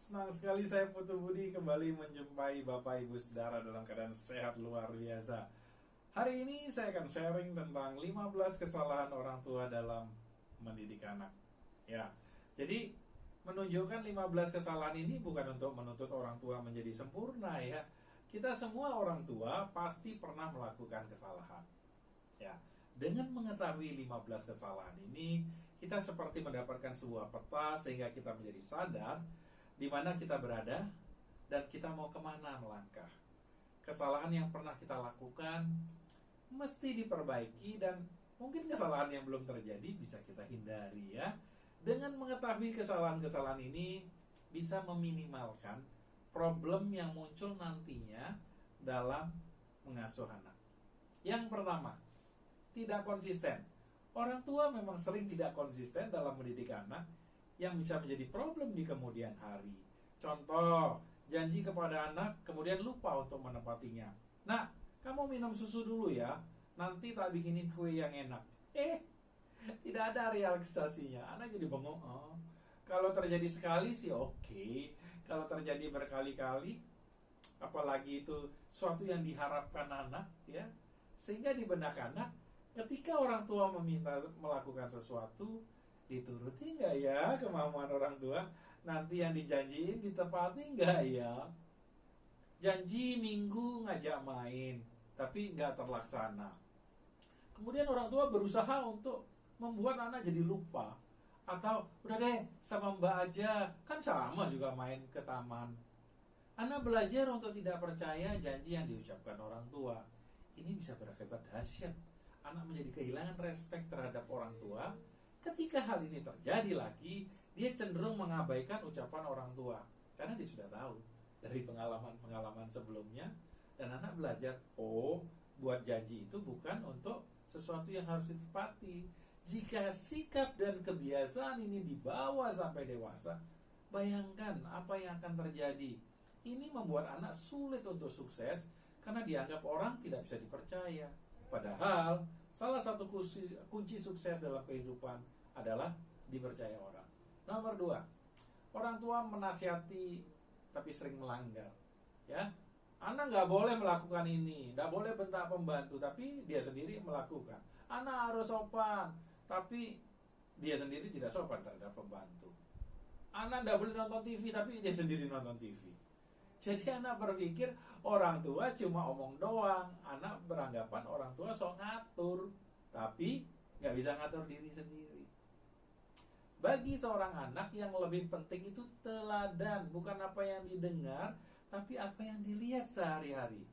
Senang sekali saya Putu Budi kembali menjumpai Bapak Ibu Saudara dalam keadaan sehat luar biasa. Hari ini saya akan sharing tentang 15 kesalahan orang tua dalam mendidik anak. Ya, jadi menunjukkan 15 kesalahan ini bukan untuk menuntut orang tua menjadi sempurna ya. Kita semua orang tua pasti pernah melakukan kesalahan. Ya, dengan mengetahui 15 kesalahan ini, kita seperti mendapatkan sebuah peta sehingga kita menjadi sadar di mana kita berada dan kita mau kemana melangkah. Kesalahan yang pernah kita lakukan mesti diperbaiki dan mungkin kesalahan yang belum terjadi bisa kita hindari ya. Dengan mengetahui kesalahan-kesalahan ini bisa meminimalkan problem yang muncul nantinya dalam mengasuh anak. Yang pertama, tidak konsisten. Orang tua memang sering tidak konsisten dalam mendidik anak yang bisa menjadi problem di kemudian hari. Contoh, janji kepada anak kemudian lupa untuk menepatinya. Nah, kamu minum susu dulu ya, nanti tak bikinin kue yang enak. Tidak ada realisasinya. Anak jadi bengong. Oh, kalau terjadi sekali sih oke. Kalau terjadi berkali-kali, apalagi itu suatu yang diharapkan anak ya, sehingga di benak anak ketika orang tua meminta melakukan sesuatu, dituruti nggak ya kemauan orang tua? Nanti yang dijanjiin ditepati nggak ya? Janji minggu ngajak main, tapi nggak terlaksana. Kemudian orang tua berusaha untuk membuat anak jadi lupa. Atau, udah deh sama mbak aja, kan sama juga main ke taman. Anak belajar untuk tidak percaya janji yang diucapkan orang tua. Ini bisa berakibat dahsyat. Anak menjadi kehilangan respek terhadap orang tua. Ketika hal ini terjadi lagi, dia cenderung mengabaikan ucapan orang tua. Karena dia sudah tahu dari pengalaman-pengalaman sebelumnya. Dan anak belajar, buat janji itu bukan untuk sesuatu yang harus ditepati. Jika sikap dan kebiasaan ini dibawa sampai dewasa, bayangkan apa yang akan terjadi. Ini membuat anak sulit untuk sukses karena dianggap orang tidak bisa dipercaya. Padahal salah satu kunci sukses dalam kehidupan adalah dipercaya orang. Nomor 2, orang tua menasihati tapi sering melanggar. Ya, anak nggak boleh melakukan ini, nggak boleh bentak pembantu, tapi dia sendiri melakukan. Anak harus sopan, tapi dia sendiri tidak sopan terhadap pembantu. Anak nggak boleh nonton TV, tapi dia sendiri nonton TV. Jadi anak berpikir orang tua cuma omong doang. Anak beranggapan orang tua sok ngatur, tapi nggak bisa ngatur diri sendiri. Bagi seorang anak yang lebih penting itu teladan, bukan apa yang didengar, tapi apa yang dilihat sehari-hari.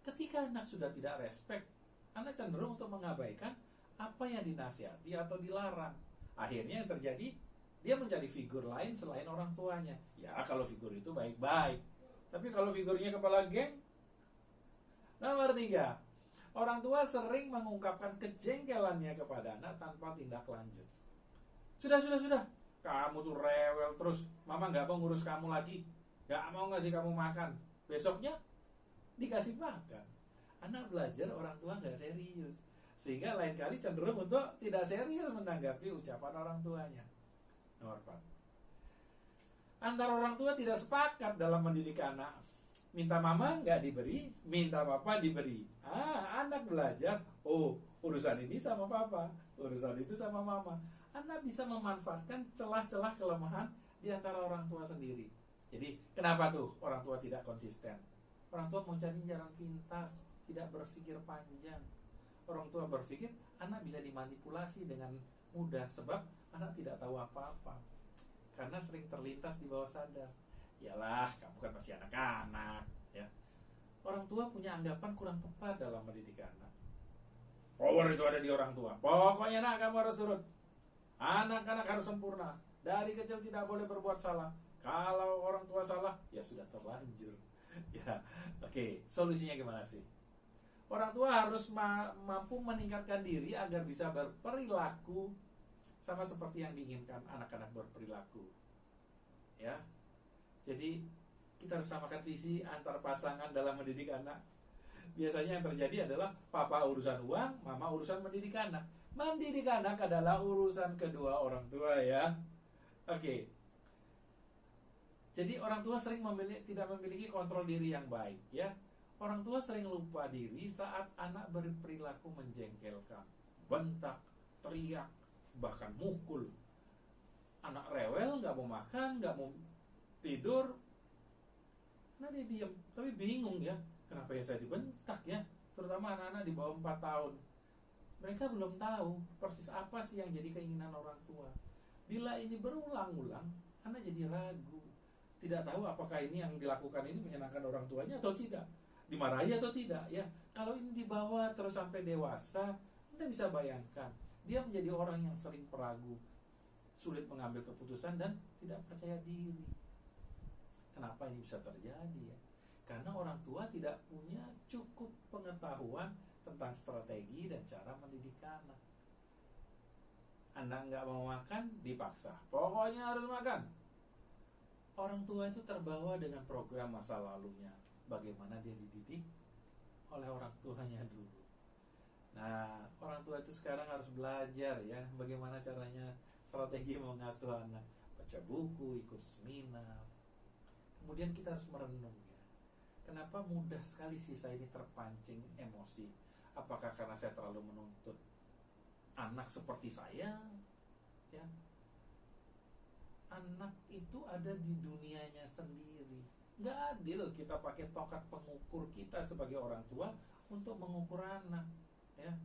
Ketika anak sudah tidak respect, anak cenderung untuk mengabaikan apa yang dinasihati atau dilarang. Akhirnya yang terjadi, dia mencari figur lain selain orang tuanya. Ya kalau figur itu baik-baik, tapi kalau figurnya kepala geng. Nomor 3, orang tua sering mengungkapkan kejengkelannya kepada anak tanpa tindak lanjut. Sudah, kamu tuh rewel terus, mama gak mau ngurus kamu lagi, gak mau ngasih kamu makan. Besoknya dikasih makan. Anak belajar orang tua gak serius, sehingga lain kali cenderung untuk tidak serius menanggapi ucapan orang tuanya. Nomor 4, antara orang tua tidak sepakat dalam mendidik anak. Minta mama nggak diberi, minta papa diberi. Anak belajar, urusan ini sama papa, urusan itu sama mama. Anak bisa memanfaatkan celah-celah kelemahan di antara orang tua sendiri. Jadi kenapa tuh orang tua tidak konsisten? Orang tua mau cari jalan pintas, tidak berpikir panjang. Orang tua berpikir anak bisa dimanipulasi dengan mudah sebab anak tidak tahu apa-apa. Karena sering terlintas di bawah sadar. Yalah, kamu kan masih anak-anak ya. Orang tua punya anggapan kurang tepat dalam mendidik anak. Power itu ada di orang tua. Pokoknya nak, kamu harus turun. Anak-anak harus sempurna. Dari kecil tidak boleh berbuat salah. Kalau orang tua salah, ya sudah terlanjur. Ya, oke. Solusinya gimana sih? Orang tua harus mampu meningkatkan diri agar bisa berperilaku sama seperti yang diinginkan anak-anak berperilaku. Ya. Jadi kita harus samakan visi antar pasangan dalam mendidik anak. Biasanya yang terjadi adalah papa urusan uang, mama urusan mendidik anak. Mendidik anak adalah urusan kedua orang tua ya. Oke. Jadi orang tua sering tidak memiliki kontrol diri yang baik, ya. Orang tua sering lupa diri saat anak berperilaku menjengkelkan, bentak, teriak, bahkan mukul. Anak rewel, nggak mau makan, nggak mau tidur, nah dia diam, tapi bingung ya, kenapa ya saya dibentak ya. Terutama anak-anak di bawah 4 tahun. Mereka belum tahu persis apa sih yang jadi keinginan orang tua. Bila ini berulang-ulang, anak jadi ragu, tidak tahu apakah ini yang dilakukan ini menyenangkan orang tuanya atau tidak, dimarahi atau tidak ya. Kalau ini dibawa terus sampai dewasa, Anda bisa bayangkan dia menjadi orang yang sering peragu, sulit mengambil keputusan dan tidak percaya diri. Kenapa ini bisa terjadi ya? Karena orang tua tidak punya cukup pengetahuan tentang strategi dan cara mendidik anak. Anak nggak mau makan, dipaksa, pokoknya harus makan. Orang tua itu terbawa dengan program masa lalunya, bagaimana dia dididik oleh orang tuanya dulu. Nah, orang tua itu sekarang harus belajar ya, bagaimana caranya strategi mengasuh anak. Baca buku, ikut seminar. Kemudian kita harus merenung ya, kenapa mudah sekali sih saya ini terpancing emosi? Apakah karena saya terlalu menuntut anak seperti saya? Ya, anak itu ada di dunianya sendiri. Nggak adil kita pakai tongkat pengukur kita sebagai orang tua untuk mengukur anak. Ya,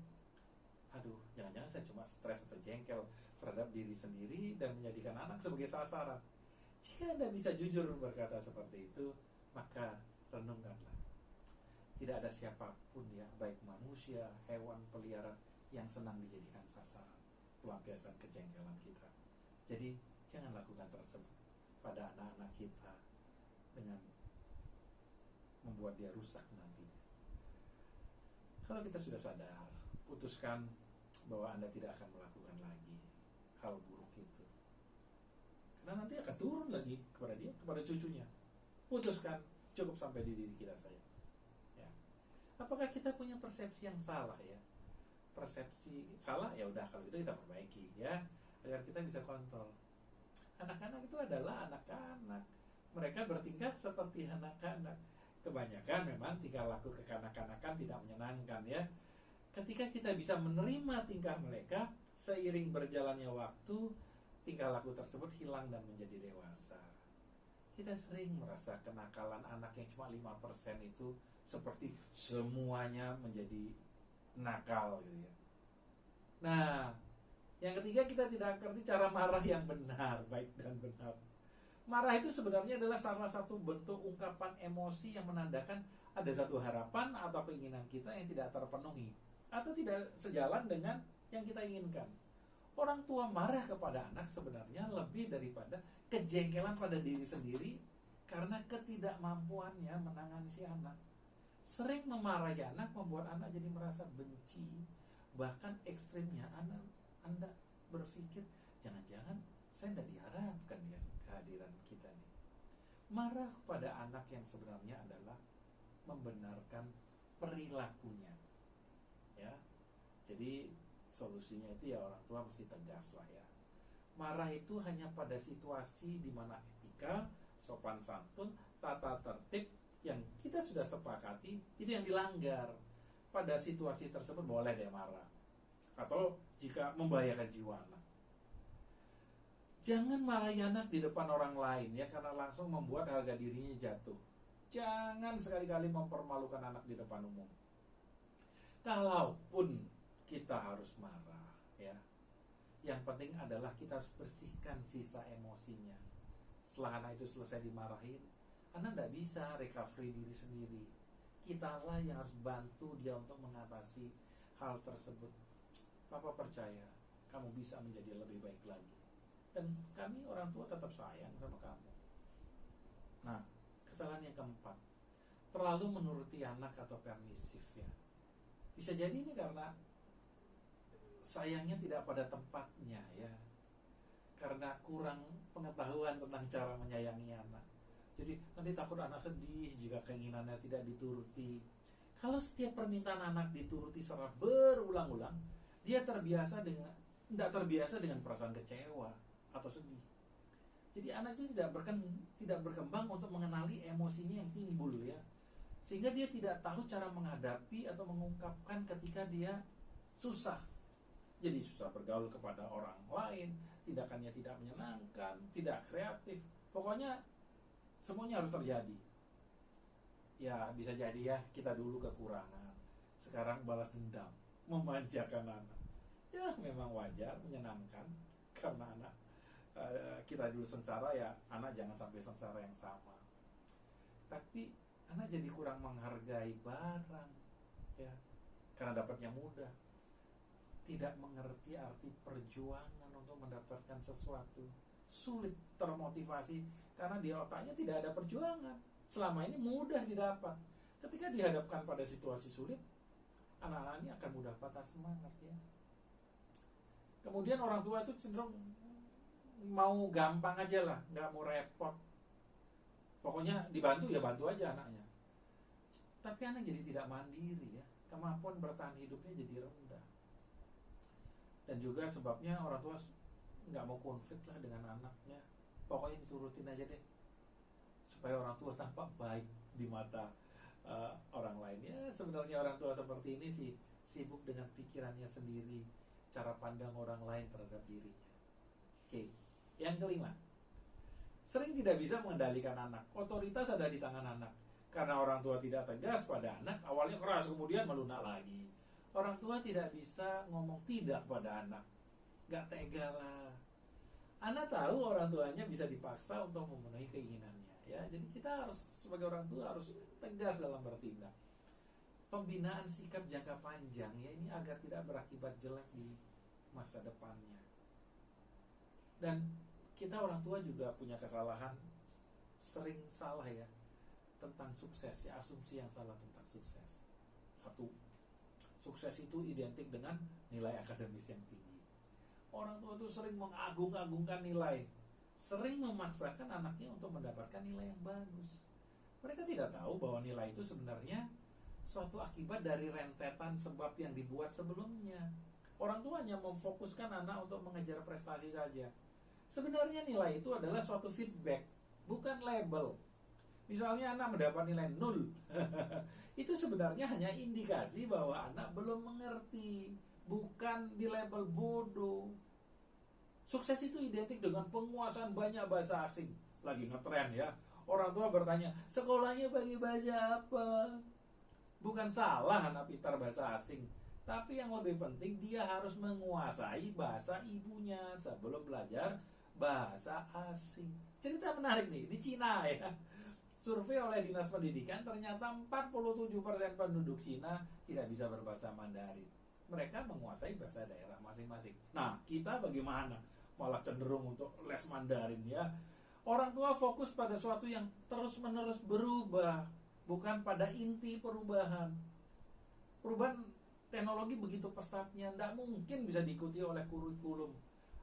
aduh, jangan-jangan saya cuma stres atau jengkel terhadap diri sendiri dan menjadikan anak sebagai sasaran. Jika Anda bisa jujur berkata seperti itu, maka renungkanlah. Tidak ada siapapun ya, baik manusia, hewan, peliharaan, yang senang dijadikan sasaran pelampiasan kejengkelan kita. Jadi jangan lakukan tersebut pada anak-anak kita dengan membuat dia rusak nantinya. Kalau kita sudah sadar, putuskan bahwa Anda tidak akan melakukan lagi hal buruk itu, karena nanti akan turun lagi kepada dia, kepada cucunya. Putuskan, cukup sampai di diri kita saja ya. Apakah kita punya persepsi yang salah ya? Persepsi salah, ya udah, kalau itu kita perbaiki ya, agar kita bisa kontrol. Anak-anak itu adalah anak-anak, mereka bertingkah seperti anak-anak. Kebanyakan memang tingkah laku kekanak-kanakan tidak menyenangkan ya. Ketika kita bisa menerima tingkah mereka, seiring berjalannya waktu, tingkah laku tersebut hilang dan menjadi dewasa. Kita sering merasa kenakalan anak yang cuma 5% itu seperti semuanya menjadi nakal gitu ya. Nah, yang ketiga, kita tidak ngerti cara marah yang benar, baik dan benar. Marah itu sebenarnya adalah salah satu bentuk ungkapan emosi yang menandakan ada satu harapan atau keinginan kita yang tidak terpenuhi atau tidak sejalan dengan yang kita inginkan. Orang tua marah kepada anak sebenarnya lebih daripada kejengkelan pada diri sendiri karena ketidakmampuannya menangani si anak. Sering memarahi anak membuat anak jadi merasa benci, bahkan ekstrimnya Anda berpikir, jangan-jangan saya tidak diharapkan ya kehadiran kita nih. Marah kepada anak yang sebenarnya adalah membenarkan perilakunya ya. Jadi solusinya itu ya orang tua mesti tegas lah ya. Marah itu hanya pada situasi di mana etika, sopan santun, tata tertib yang kita sudah sepakati itu yang dilanggar. Pada situasi tersebut boleh deh marah, atau jika membahayakan jiwa anak. Jangan marahi anak di depan orang lain ya, karena langsung membuat harga dirinya jatuh. Jangan sekali-kali mempermalukan anak di depan umum. Kalaupun kita harus marah ya, yang penting adalah kita harus bersihkan sisa emosinya. Setelah anak itu selesai dimarahin, anak tidak bisa recovery diri sendiri. Kitalah yang harus bantu dia untuk mengatasi hal tersebut. Papa percaya kamu bisa menjadi lebih baik lagi, dan kami orang tua tetap sayang sama kamu. Nah, kesalahan yang keempat, terlalu menuruti anak atau permisif ya. Bisa jadi ini karena sayangnya tidak pada tempatnya ya, karena kurang pengetahuan tentang cara menyayangi anak. Jadi nanti takut anak sedih jika keinginannya tidak dituruti. Kalau setiap permintaan anak dituruti secara berulang-ulang, dia tidak terbiasa dengan perasaan kecewa atau sedih. Jadi anak itu tidak berkembang untuk mengenali emosinya yang timbul ya. Sehingga dia tidak tahu cara menghadapi atau mengungkapkan ketika dia susah. Jadi susah bergaul kepada orang lain, tindakannya tidak menyenangkan, tidak kreatif. Pokoknya semuanya harus terjadi. Ya bisa jadi ya kita dulu kekurangan, sekarang balas dendam, memanjakan anak. Ya memang wajar, menyenangkan karena anak kita dulu sengsara, ya anak jangan sampai sengsara yang sama. Tapi anak jadi kurang menghargai barang ya, karena dapatnya mudah, tidak mengerti arti perjuangan untuk mendapatkan sesuatu, sulit termotivasi karena di otaknya tidak ada perjuangan. Selama ini mudah didapat. Ketika dihadapkan pada situasi sulit, anak-anak ini akan mudah patah semangat ya. Kemudian orang tua itu cenderung mau gampang aja lah, nggak mau repot. Pokoknya dibantu ya bantu aja anaknya. Tapi anak jadi tidak mandiri ya, kemampuan bertahan hidupnya jadi rendah. Dan juga sebabnya orang tua nggak mau konflik lah dengan anaknya. Pokoknya diturutin aja deh, supaya orang tua tampak baik di mata orang lain. Ya sebenarnya orang tua seperti ini sih sibuk dengan pikirannya sendiri, cara pandang orang lain terhadap dirinya. Oke, yang kelima, sering tidak bisa mengendalikan anak. Otoritas ada di tangan anak. Karena orang tua tidak tegas pada anak, awalnya keras kemudian melunak lagi. Orang tua tidak bisa ngomong tidak pada anak. Gak tega lah. Anak tahu orang tuanya bisa dipaksa untuk memenuhi keinginannya ya. Jadi kita harus sebagai orang tua harus tegas dalam bertindak. Pembinaan sikap jangka panjang ya, ini agar tidak berakibat jelek di masa depannya. Dan kita orang tua juga punya kesalahan, sering salah ya tentang sukses ya, asumsi yang salah tentang sukses. Satu, sukses itu identik dengan nilai akademis yang tinggi. Orang tua itu sering mengagung-agungkan nilai, sering memaksakan anaknya untuk mendapatkan nilai yang bagus. Mereka tidak tahu bahwa nilai itu sebenarnya suatu akibat dari rentetan sebab yang dibuat sebelumnya. Orang tua hanya memfokuskan anak untuk mengejar prestasi saja. Sebenarnya nilai itu adalah suatu feedback, bukan label. Misalnya anak mendapat nilai 0 itu sebenarnya hanya indikasi bahwa anak belum mengerti, bukan di label bodoh. Sukses itu identik dengan penguasaan banyak bahasa asing. Lagi ngetren ya. Orang tua bertanya, sekolahnya pakai bahasa apa? Bukan salah anak pintar bahasa asing, tapi yang lebih penting dia harus menguasai bahasa ibunya sebelum belajar bahasa asing. Cerita menarik nih, di Cina ya. Survei oleh Dinas Pendidikan, ternyata 47% penduduk Cina tidak bisa berbahasa Mandarin. Mereka menguasai bahasa daerah masing-masing. Nah, kita bagaimana? Malah cenderung untuk les Mandarin ya. Orang tua fokus pada sesuatu yang terus-menerus berubah, bukan pada inti perubahan. Perubahan teknologi begitu pesatnya, tidak mungkin bisa diikuti oleh kurikulum.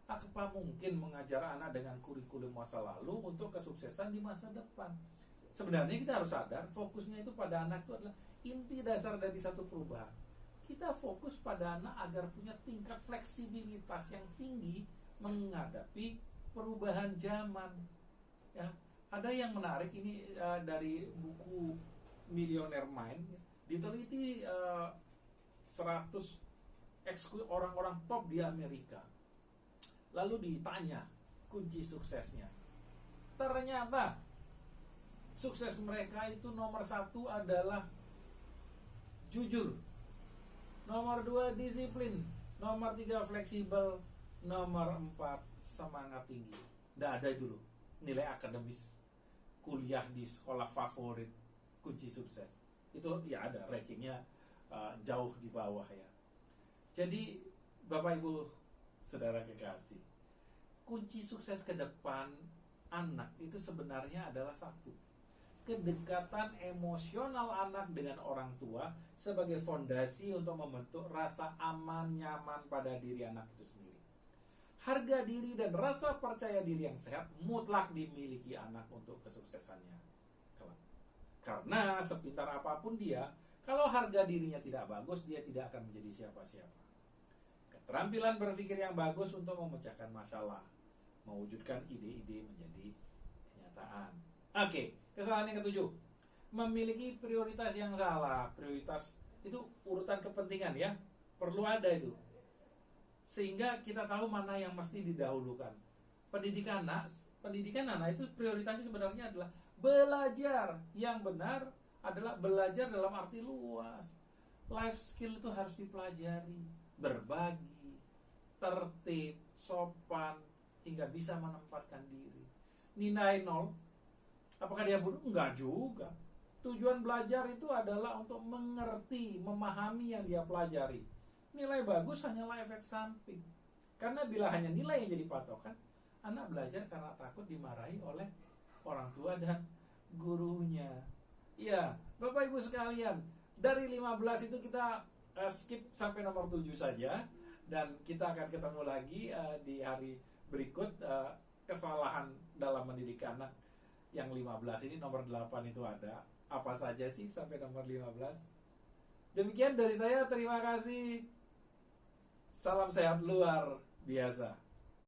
Apa mungkin mengajar anak dengan kurikulum masa lalu untuk kesuksesan di masa depan? Sebenarnya kita harus sadar, fokusnya itu pada anak itu adalah inti dasar dari satu perubahan. Kita fokus pada anak agar punya tingkat fleksibilitas yang tinggi menghadapi perubahan zaman. Ya, ada yang menarik ini dari buku Millionaire Mind, diteliti 100 orang-orang top di Amerika. Lalu ditanya kunci suksesnya. Ternyata sukses mereka itu nomor 1 adalah jujur, nomor 2 disiplin, nomor 3 fleksibel, nomor 4 semangat tinggi. Nggak ada dulu nilai akademis, kuliah di sekolah favorit, kunci sukses. Itu ya ada rankingnya jauh di bawah ya. Jadi Bapak Ibu saudara kekasih, kunci sukses ke depan anak itu sebenarnya adalah satu, kedekatan emosional anak dengan orang tua sebagai fondasi untuk membentuk rasa aman, nyaman pada diri anak itu sendiri. Harga diri dan rasa percaya diri yang sehat mutlak dimiliki anak untuk kesuksesannya kelak. Karena sepintar apapun dia, kalau harga dirinya tidak bagus, dia tidak akan menjadi siapa-siapa. Keterampilan berpikir yang bagus untuk memecahkan masalah, mewujudkan ide-ide menjadi kenyataan. Oke, kesalahan yang ketujuh, memiliki prioritas yang salah. Prioritas itu urutan kepentingan ya, perlu ada itu, sehingga kita tahu mana yang mesti didahulukan. Pendidikan anak itu prioritasnya sebenarnya adalah belajar. Yang benar adalah belajar dalam arti luas. Life skill itu harus dipelajari, berbagi, tertib, sopan, hingga bisa menempatkan diri. Nilai 0, apakah dia buruk? Enggak juga. Tujuan belajar itu adalah untuk mengerti, memahami yang dia pelajari. Nilai bagus hanyalah efek samping. Karena bila hanya nilai yang jadi patokan, anak belajar karena takut dimarahi oleh orang tua dan gurunya. Ya, Bapak Ibu sekalian, dari 15 itu kita skip sampai nomor 7 saja. Dan kita akan ketemu lagi di hari berikut. Kesalahan dalam mendidik anak yang 15 ini, nomor 8 itu ada. Apa saja sih sampai nomor 15? Demikian dari saya, terima kasih. Salam sehat luar biasa.